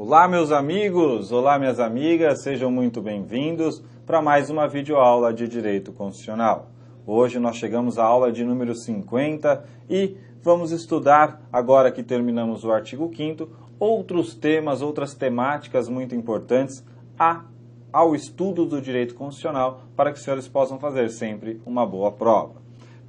Olá meus amigos, olá minhas amigas, sejam muito bem-vindos para mais uma videoaula de Direito Constitucional. Hoje nós chegamos à aula de número 50 e vamos estudar, agora que terminamos o artigo 5º, outros temas, outras temáticas muito importantes ao estudo do Direito Constitucional para que os senhores possam fazer sempre uma boa prova.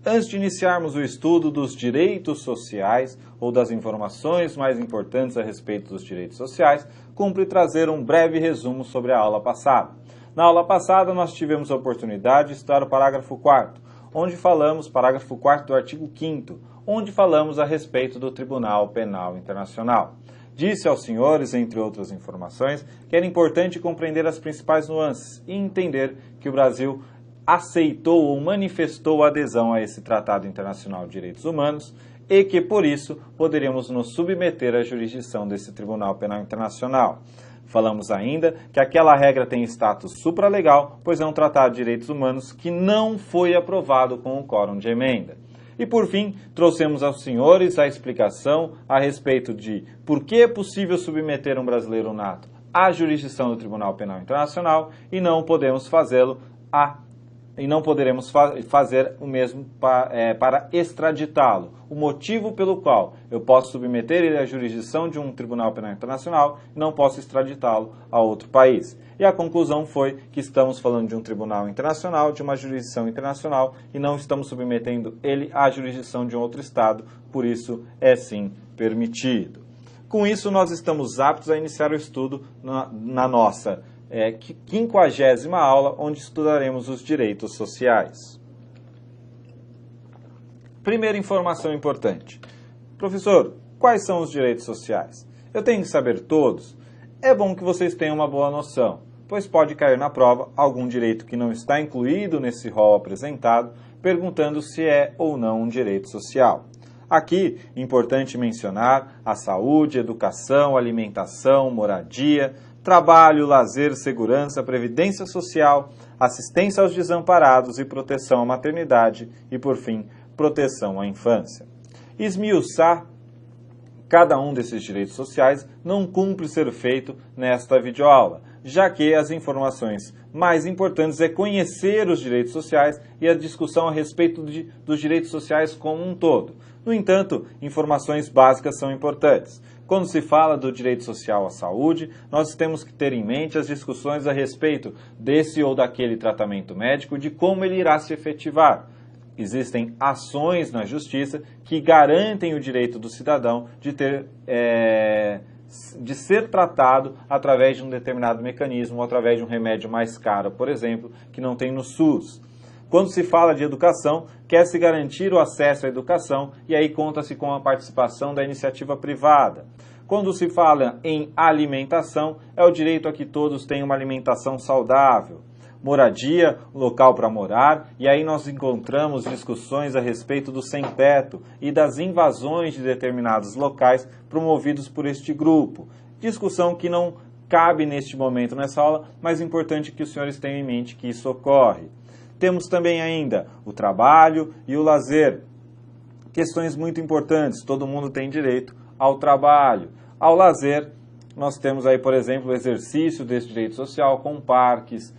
Antes de iniciarmos o estudo dos direitos sociais ou das informações mais importantes a respeito dos direitos sociais, cumpre trazer um breve resumo sobre a aula passada. Na aula passada, nós tivemos a oportunidade de estudar o parágrafo 4º, onde falamos, parágrafo 4º do artigo 5º, onde falamos a respeito do Tribunal Penal Internacional. Disse aos senhores, entre outras informações, que era importante compreender as principais nuances e entender que o Brasil aceitou ou manifestou adesão a esse Tratado Internacional de Direitos Humanos e que, por isso, poderíamos nos submeter à jurisdição desse Tribunal Penal Internacional. Falamos ainda que aquela regra tem status supralegal, pois é um Tratado de Direitos Humanos que não foi aprovado com o quórum de emenda. E, por fim, trouxemos aos senhores a explicação a respeito de por que é possível submeter um brasileiro nato à jurisdição do Tribunal Penal Internacional e não podemos fazê-lo e não poderemos fazer o mesmo para extraditá-lo. O motivo pelo qual eu posso submeter ele à jurisdição de um Tribunal Penal Internacional e não posso extraditá-lo a outro país. E a conclusão foi que estamos falando de um Tribunal Internacional, de uma jurisdição internacional, e não estamos submetendo ele à jurisdição de um outro Estado, por isso é sim permitido. Com isso, nós estamos aptos a iniciar o estudo na nossa 50ª aula, onde estudaremos os direitos sociais. Primeira informação importante. Professor, quais são os direitos sociais? Eu tenho que saber todos? É bom que vocês tenham uma boa noção, pois pode cair na prova algum direito que não está incluído nesse rol apresentado, perguntando se é ou não um direito social. Aqui, importante mencionar a saúde, educação, alimentação, moradia, trabalho, lazer, segurança, previdência social, assistência aos desamparados e proteção à maternidade e, por fim, proteção à infância. Esmiuçar cada um desses direitos sociais não cumpre ser feito nesta videoaula, já que as informações mais importantes é conhecer os direitos sociais e a discussão a respeito dos direitos sociais como um todo. No entanto, informações básicas são importantes. Quando se fala do direito social à saúde, nós temos que ter em mente as discussões a respeito desse ou daquele tratamento médico, de como ele irá se efetivar. Existem ações na justiça que garantem o direito do cidadão de ser tratado através de um determinado mecanismo, ou através de um remédio mais caro, por exemplo, que não tem no SUS. Quando se fala de educação, quer-se garantir o acesso à educação e aí conta-se com a participação da iniciativa privada. Quando se fala em alimentação, é o direito a que todos tenham uma alimentação saudável. Moradia, local para morar, e aí nós encontramos discussões a respeito do sem-teto e das invasões de determinados locais promovidos por este grupo. Discussão que não cabe neste momento nessa aula, mas é importante que os senhores tenham em mente que isso ocorre. Temos também ainda o trabalho e o lazer. Questões muito importantes, todo mundo tem direito ao trabalho. Ao lazer, nós temos aí, por exemplo, o exercício desse direito social com parques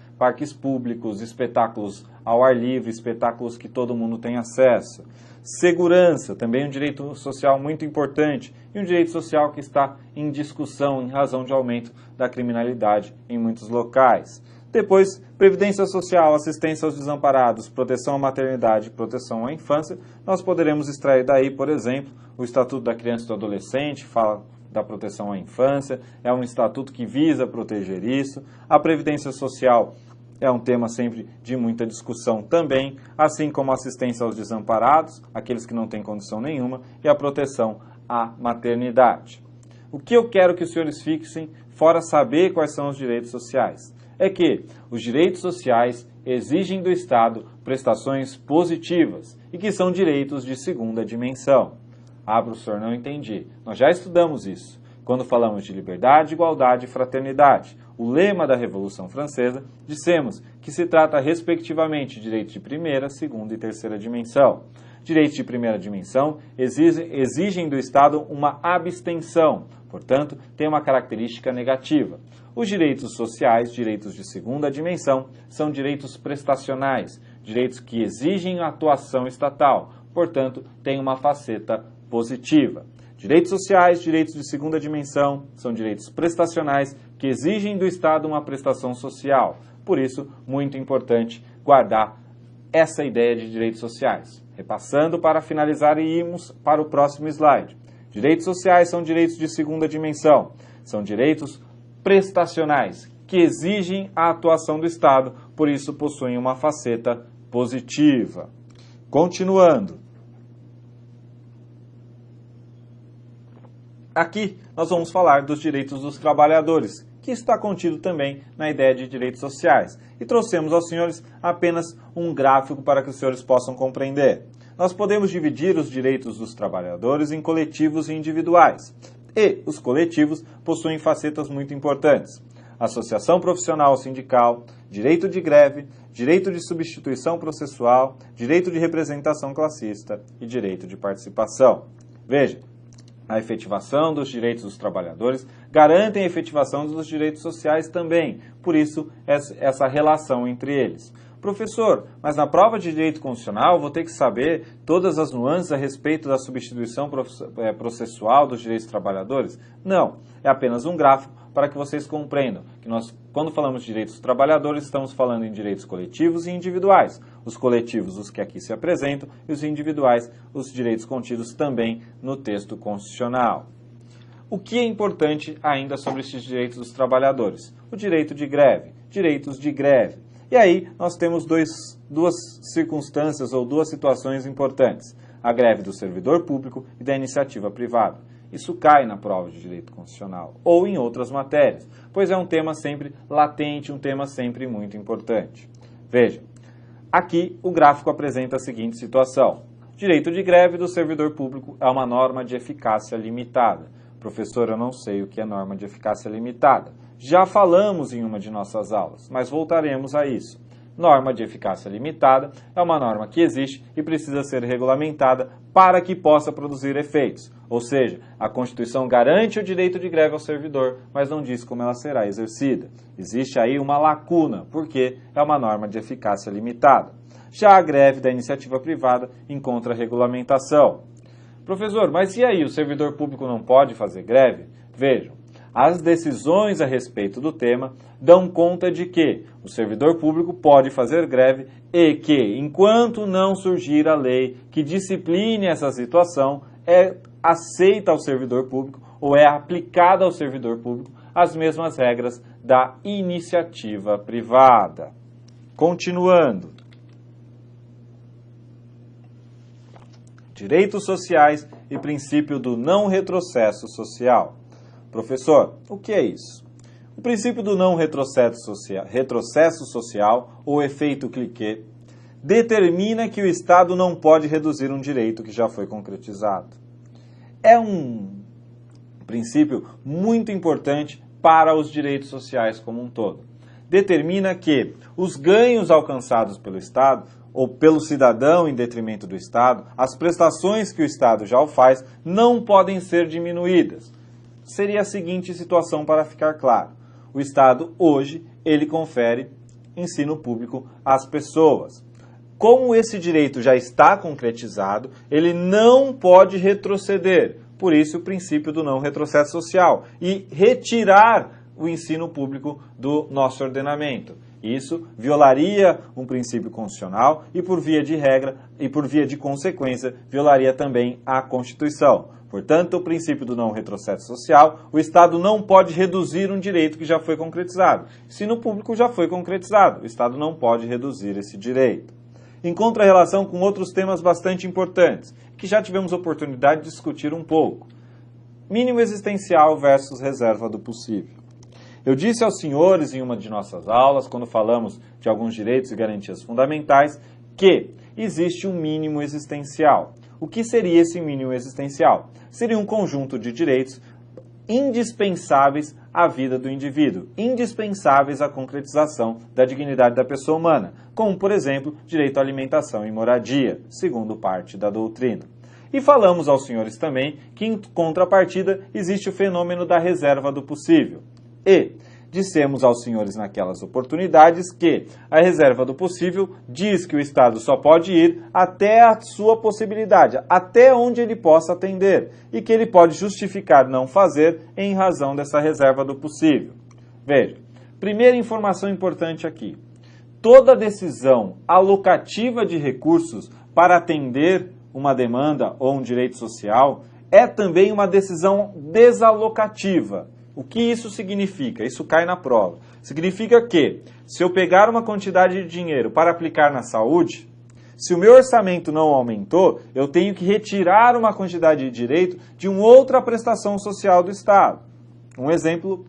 públicos, espetáculos ao ar livre, espetáculos que todo mundo tem acesso. Segurança, também um direito social muito importante e um direito social que está em discussão em razão de aumento da criminalidade em muitos locais. Depois, previdência social, assistência aos desamparados, proteção à maternidade e proteção à infância. Nós poderemos extrair daí, por exemplo, o Estatuto da Criança e do Adolescente, fala da proteção à infância, é um estatuto que visa proteger isso. A previdência social é um tema sempre de muita discussão também, assim como a assistência aos desamparados, aqueles que não têm condição nenhuma, e a proteção à maternidade. O que eu quero que os senhores fixem, fora saber quais são os direitos sociais, é que os direitos sociais exigem do Estado prestações positivas e que são direitos de segunda dimensão. Ah, professor, não entendi. Nós já estudamos isso. Quando falamos de liberdade, igualdade e fraternidade, o lema da Revolução Francesa, dissemos que se trata respectivamente de direitos de primeira, segunda e terceira dimensão. Direitos de primeira dimensão exigem do Estado uma abstenção, portanto, tem uma característica negativa. Os direitos sociais, direitos de segunda dimensão, são direitos prestacionais, direitos que exigem atuação estatal, portanto, tem uma faceta positiva. Direitos sociais, direitos de segunda dimensão, são direitos prestacionais que exigem do Estado uma prestação social. Por isso, muito importante guardar essa ideia de direitos sociais. Repassando para finalizar e irmos para o próximo slide. Direitos sociais são direitos de segunda dimensão, são direitos prestacionais que exigem a atuação do Estado, por isso possuem uma faceta positiva. Continuando. Aqui nós vamos falar dos direitos dos trabalhadores, que está contido também na ideia de direitos sociais. E trouxemos aos senhores apenas um gráfico para que os senhores possam compreender. Nós podemos dividir os direitos dos trabalhadores em coletivos e individuais. E os coletivos possuem facetas muito importantes: associação profissional ou sindical, direito de greve, direito de substituição processual, direito de representação classista e direito de participação. Veja, a efetivação dos direitos dos trabalhadores garantem a efetivação dos direitos sociais também, por isso essa relação entre eles. Professor, mas na prova de direito constitucional vou ter que saber todas as nuances a respeito da substituição processual dos direitos dos trabalhadores? Não, é apenas um gráfico para que vocês compreendam que nós, quando falamos de direitos dos trabalhadores, estamos falando em direitos coletivos e individuais. Os coletivos, os que aqui se apresentam, e os individuais, os direitos contidos também no texto constitucional. O que é importante ainda sobre esses direitos dos trabalhadores? O direito de greve, direitos de greve. E aí nós temos duas circunstâncias ou duas situações importantes: a greve do servidor público e da iniciativa privada. Isso cai na prova de direito constitucional ou em outras matérias, pois é um tema sempre latente, um tema sempre muito importante. Veja, aqui o gráfico apresenta a seguinte situação: direito de greve do servidor público é uma norma de eficácia limitada. Professor, eu não sei o que é norma de eficácia limitada. Já falamos em uma de nossas aulas, mas voltaremos a isso. Norma de eficácia limitada é uma norma que existe e precisa ser regulamentada para que possa produzir efeitos. Ou seja, a Constituição garante o direito de greve ao servidor, mas não diz como ela será exercida. Existe aí uma lacuna, porque é uma norma de eficácia limitada. Já a greve da iniciativa privada encontra regulamentação. Professor, mas e aí, o servidor público não pode fazer greve? Vejam, as decisões a respeito do tema dão conta de que o servidor público pode fazer greve e que, enquanto não surgir a lei que discipline essa situação, é aceita ao servidor público ou é aplicada ao servidor público as mesmas regras da iniciativa privada. Continuando. Direitos sociais e princípio do não retrocesso social. Professor, o que é isso? O princípio do não retrocesso social, ou efeito cliquet, determina que o Estado não pode reduzir um direito que já foi concretizado. É um princípio muito importante para os direitos sociais como um todo. Determina que os ganhos alcançados pelo Estado ou pelo cidadão em detrimento do Estado, as prestações que o Estado já o faz, não podem ser diminuídas. Seria a seguinte situação para ficar claro: o Estado hoje ele confere ensino público às pessoas. Como esse direito já está concretizado, ele não pode retroceder. Por isso o princípio do não retrocesso social e retirar o ensino público do nosso ordenamento. Isso violaria um princípio constitucional e, por via de regra e por via de consequência, violaria também a Constituição. Portanto, o princípio do não retrocesso social, o Estado não pode reduzir um direito que já foi concretizado. Ensino público já foi concretizado, o Estado não pode reduzir esse direito. Encontra relação com outros temas bastante importantes, que já tivemos oportunidade de discutir um pouco. Mínimo existencial versus reserva do possível. Eu disse aos senhores em uma de nossas aulas, quando falamos de alguns direitos e garantias fundamentais, que existe um mínimo existencial. O que seria esse mínimo existencial? Seria um conjunto de direitos indispensáveis à vida do indivíduo, indispensáveis à concretização da dignidade da pessoa humana, como, por exemplo, direito à alimentação e moradia, segundo parte da doutrina. E falamos aos senhores também que, em contrapartida, existe o fenômeno da reserva do possível. E dissemos aos senhores naquelas oportunidades que a reserva do possível diz que o Estado só pode ir até a sua possibilidade, até onde ele possa atender, e que ele pode justificar não fazer em razão dessa reserva do possível. Veja, primeira informação importante aqui. Toda decisão alocativa de recursos para atender uma demanda ou um direito social é também uma decisão desalocativa. O que isso significa? Isso cai na prova. Significa que, se eu pegar uma quantidade de dinheiro para aplicar na saúde, se o meu orçamento não aumentou, eu tenho que retirar uma quantidade de direito de uma outra prestação social do Estado. Um exemplo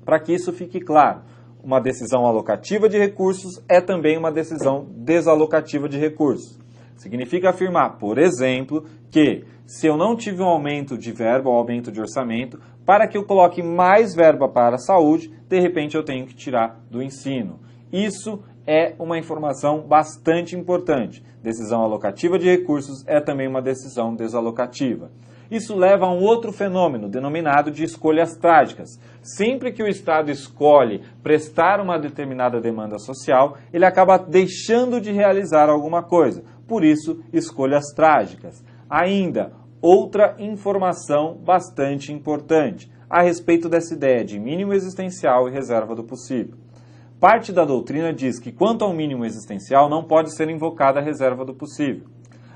para que isso fique claro. Uma decisão alocativa de recursos é também uma decisão desalocativa de recursos. Significa afirmar, por exemplo, que se eu não tive um aumento de verba ou aumento de orçamento, para que eu coloque mais verba para a saúde, de repente eu tenho que tirar do ensino. Isso é uma informação bastante importante. Decisão alocativa de recursos é também uma decisão desalocativa. Isso leva a um outro fenômeno, denominado de escolhas trágicas. Sempre que o Estado escolhe prestar uma determinada demanda social, ele acaba deixando de realizar alguma coisa. Por isso, escolhas trágicas. Ainda, outra informação bastante importante a respeito dessa ideia de mínimo existencial e reserva do possível. Parte da doutrina diz que, quanto ao mínimo existencial, não pode ser invocada a reserva do possível.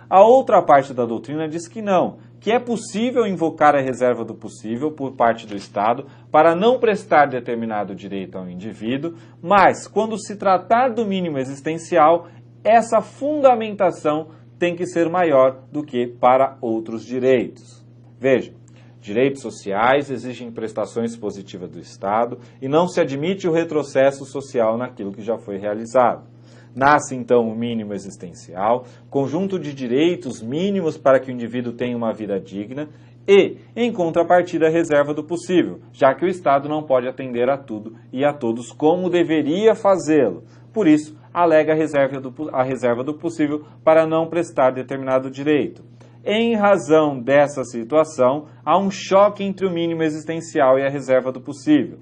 A outra parte da doutrina diz que não, que é possível invocar a reserva do possível por parte do Estado para não prestar determinado direito ao indivíduo, mas, quando se tratar do mínimo existencial, essa fundamentação tem que ser maior do que para outros direitos. Veja, direitos sociais exigem prestações positivas do Estado e não se admite o retrocesso social naquilo que já foi realizado. Nasce, então, o mínimo existencial, conjunto de direitos mínimos para que o indivíduo tenha uma vida digna e, em contrapartida, a reserva do possível, já que o Estado não pode atender a tudo e a todos como deveria fazê-lo. Por isso, alega a reserva do possível para não prestar determinado direito. Em razão dessa situação, há um choque entre o mínimo existencial e a reserva do possível.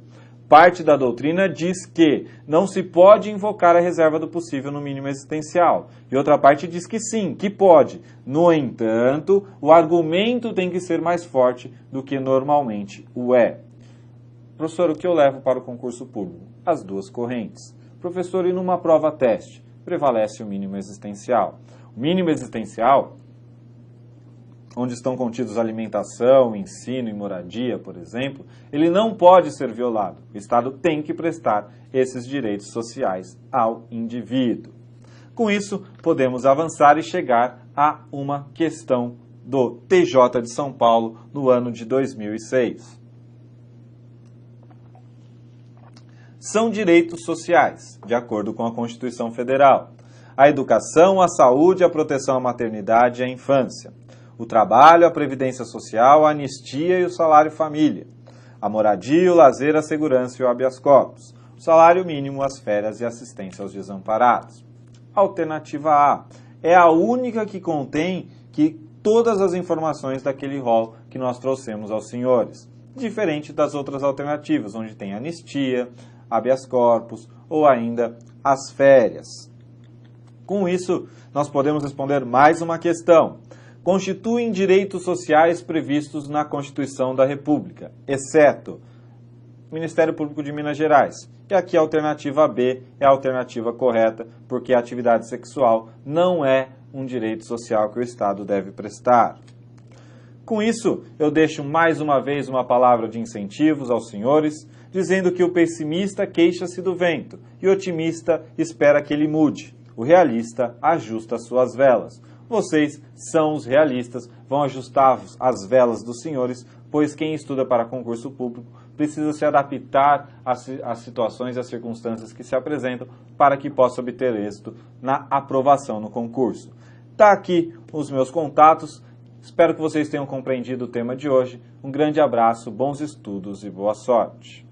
Parte da doutrina diz que não se pode invocar a reserva do possível no mínimo existencial. E outra parte diz que sim, que pode. No entanto, o argumento tem que ser mais forte do que normalmente o é. Professor, o que eu levo para o concurso público? As duas correntes. Professor, e numa prova teste? Prevalece o mínimo existencial. O mínimo existencial, onde estão contidos alimentação, ensino e moradia, por exemplo, ele não pode ser violado. O Estado tem que prestar esses direitos sociais ao indivíduo. Com isso, podemos avançar e chegar a uma questão do TJ de São Paulo no ano de 2006. São direitos sociais, de acordo com a Constituição Federal: a educação, a saúde, a proteção à maternidade e à infância, o trabalho, a previdência social, a anistia e o salário-família, a moradia, o lazer, a segurança e o habeas corpus, o salário mínimo, as férias e assistência aos desamparados. Alternativa A é a única que contém todas as informações daquele rol que nós trouxemos aos senhores, diferente das outras alternativas, onde tem anistia, habeas corpus ou ainda as férias. Com isso, nós podemos responder mais uma questão. Constituem direitos sociais previstos na Constituição da República, exceto Ministério Público de Minas Gerais. E aqui a alternativa B é a alternativa correta, porque a atividade sexual não é um direito social que o Estado deve prestar. Com isso, eu deixo mais uma vez uma palavra de incentivos aos senhores, dizendo que o pessimista queixa-se do vento e o otimista espera que ele mude. O realista ajusta suas velas. Vocês são os realistas, vão ajustar as velas dos senhores, pois quem estuda para concurso público precisa se adaptar às situações e às circunstâncias que se apresentam para que possa obter êxito na aprovação no concurso. Tá aqui os meus contatos. Espero que vocês tenham compreendido o tema de hoje. Um grande abraço, bons estudos e boa sorte!